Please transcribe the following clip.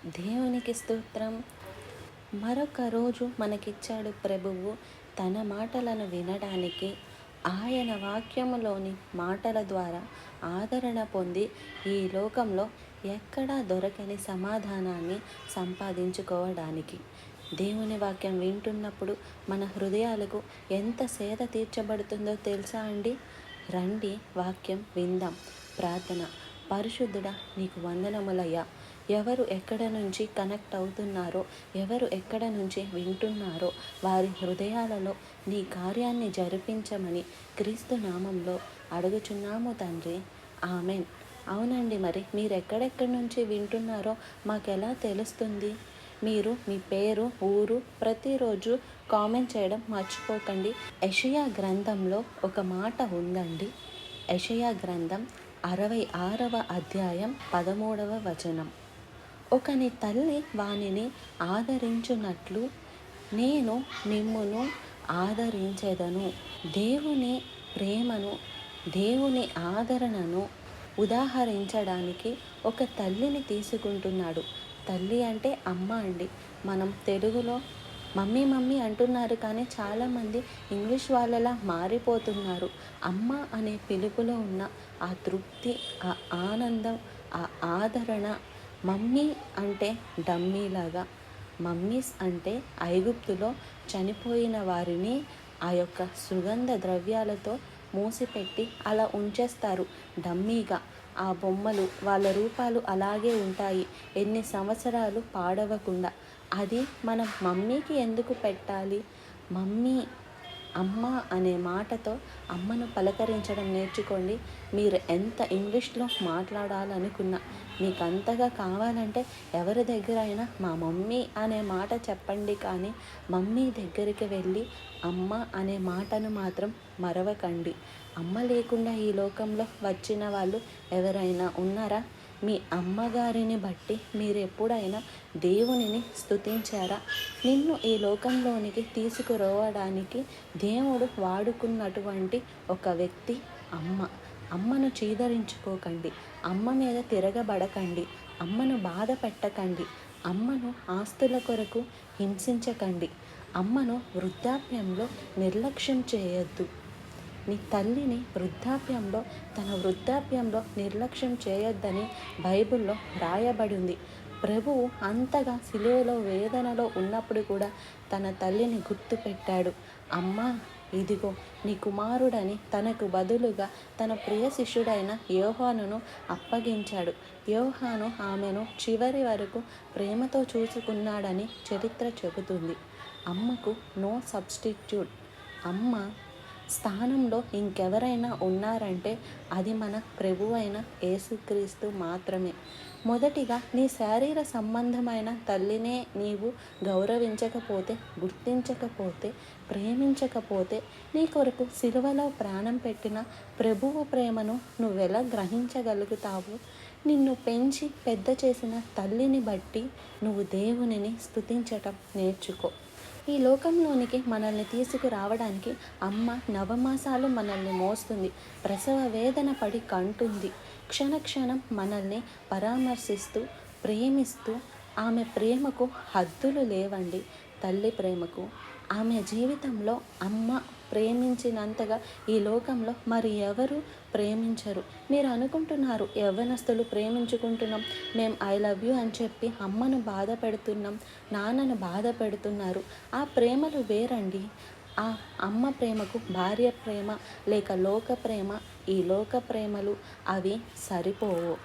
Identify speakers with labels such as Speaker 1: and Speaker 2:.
Speaker 1: దేవునికి స్తోత్రం. మరొక రోజు మనకిచ్చాడు ప్రభువు. తన మాటలను వినడానికి, ఆయన వాక్యములోని మాటల ద్వారా ఆదరణ పొంది ఈ లోకంలో ఎక్కడా దొరకని సమాధానాన్ని సంపాదించుకోవడానికి. దేవుని వాక్యం వింటున్నప్పుడు మన హృదయాలకు ఎంత సేద తీర్చబడుతుందో తెలుసా అండి? రండి వాక్యం విందాం. ప్రార్థన. పరిశుద్ధుడా, నీకు వందనములయ్యా. ఎవరు ఎక్కడ నుంచి కనెక్ట్ అవుతున్నారో, ఎవరు ఎక్కడ నుంచి వింటున్నారో వారి హృదయాలలో నీ కార్యాన్ని జరిపించమని క్రీస్తు నామంలో అడుగుచున్నాము తండ్రి. ఆమెన్. అవునండి, మరి మీరు ఎక్కడెక్కడి నుంచి వింటున్నారో మాకెలా తెలుస్తుంది? మీరు మీ పేరు, ఊరు ప్రతిరోజు కామెంట్ చేయడం మర్చిపోకండి. యెషయా గ్రంథంలో ఒక మాట ఉందండి. యెషయా గ్రంథం 66వ అధ్యాయం 13వ వచనం. ఒకని తల్లి వానిని ఆదరించున్నట్లు నేను మిమ్మును ఆదరించెదను. దేవుని ప్రేమను, దేవుని ఆదరణను ఉదాహరించడానికి ఒక తల్లిని తీసుకుంటున్నాడు. తల్లి అంటే అమ్మ అండి. మనం తెలుగులో మమ్మీ మమ్మీ అంటున్నారు, కానీ చాలామంది ఇంగ్లీష్ వాళ్ళలా మారిపోతున్నారు. అమ్మ అనే పిలుపులో ఉన్న ఆ తృప్తి, ఆ ఆనందం, ఆ ఆదరణ. మమ్మీ అంటే డమ్మీలాగా, మమ్మీస్ అంటే ఐగుప్తులో చనిపోయిన వారిని ఆ యొక్క సుగంధ ద్రవ్యాలతో మూసిపెట్టి అలా ఉంచేస్తారు డమ్మీగా. ఆ బొమ్మలు, వాళ్ళ రూపాలు అలాగే ఉంటాయి ఎన్ని సంవత్సరాలు పాడవకుండా. అది మనం మమ్మీకి ఎందుకు పెట్టాలి? మమ్మీ, అమ్మ అనే మాటతో అమ్మను పలకరించడం నేర్చుకోండి. మీరు ఎంత ఇంగ్లీష్లో మాట్లాడాలనుకున్నా, మీకు అంతగా కావాలంటే ఎవరి దగ్గర అయినా మా మమ్మీ అనే మాట చెప్పండి, కానీ మమ్మీ దగ్గరికి వెళ్ళి అమ్మ అనే మాటను మాత్రం మరవకండి. అమ్మ లేకుండా ఈ లోకంలో వచ్చిన వాళ్ళు ఎవరైనా ఉన్నారా? మీ అమ్మగారిని బట్టి మీరు ఎప్పుడైనా దేవునిని స్తుతించారా? నిన్ను ఈ లోకంలోనికి తీసుకురావడానికి దేవుడు వాడుకున్నటువంటి ఒక వ్యక్తి అమ్మ. అమ్మను చీదరించుకోకండి. అమ్మ మీద తిరగబడకండి. అమ్మను బాధ పెట్టకండి. అమ్మను ఆస్తుల కొరకు హింసించకండి. అమ్మను వృద్ధాప్యంలో నిర్లక్ష్యం చేయొద్దు. నీ తల్లిని తన వృద్ధాప్యంలో నిర్లక్ష్యం చేయొద్దని బైబిల్లో రాయబడి ఉంది. ప్రభువు అంతగా సిలువలో వేదనలో ఉన్నప్పుడు కూడా తన తల్లిని గుర్తుపెట్టాడు. అమ్మా, ఇదిగో నీ కుమారుడని తనకు బదులుగా తన ప్రియ శిష్యుడైన యోహానును అప్పగించాడు. యోహాను ఆమెను చివరి వరకు ప్రేమతో చూసుకున్నాడని చరిత్ర చెబుతుంది. అమ్మకు నో సబ్స్టిట్యూట్. అమ్మ స్థానంలో ఇంకెవరైనా ఉన్నారంటే అది మన ప్రభువైన యేసుక్రీస్తు మాత్రమే. మొదటిగా నీ శారీర సంబంధమైన తల్లినే నీవు గౌరవించకపోతే, గుర్తించకపోతే, ప్రేమించకపోతే నీ కొరకు సిలువలో ప్రాణం పెట్టిన ప్రభువు ప్రేమను నువ్వెలా గ్రహించగలుగుతావు? నిన్ను పెంచి పెద్ద చేసిన తల్లిని బట్టి నువ్వు దేవునిని స్తుతించటం నేర్చుకో. ఈ లోకంలోనికి మనల్ని తీసుకురావడానికి అమ్మ నవమాసాలు మనల్ని మోస్తుంది. ప్రసవ వేదన పడి కంటుంది. క్షణక్షణం మనల్ని పరామర్శిస్తూ, ప్రేమిస్తూ, ఆమె ప్రేమకు హద్దులు లేవండి. తల్లి ప్రేమకు. ఆమె జీవితంలో అమ్మ ప్రేమించినంతగా ఈ లోకంలో మరి ఎవరు ప్రేమించరు. మీరు అనుకుంటున్నారు, యవ్వనస్తులు ప్రేమించుకుంటున్నాం, మేము ఐ లవ్ యూ అని చెప్పి అమ్మను బాధ పెడుతున్నాం, నాన్నను బాధ పెడుతున్నారు. ఆ ప్రేమలు వేరండి. ఆ అమ్మ ప్రేమకు భార్య ప్రేమ లేక లోక ప్రేమ, ఈ లోక ప్రేమలు అవి సరిపోవు.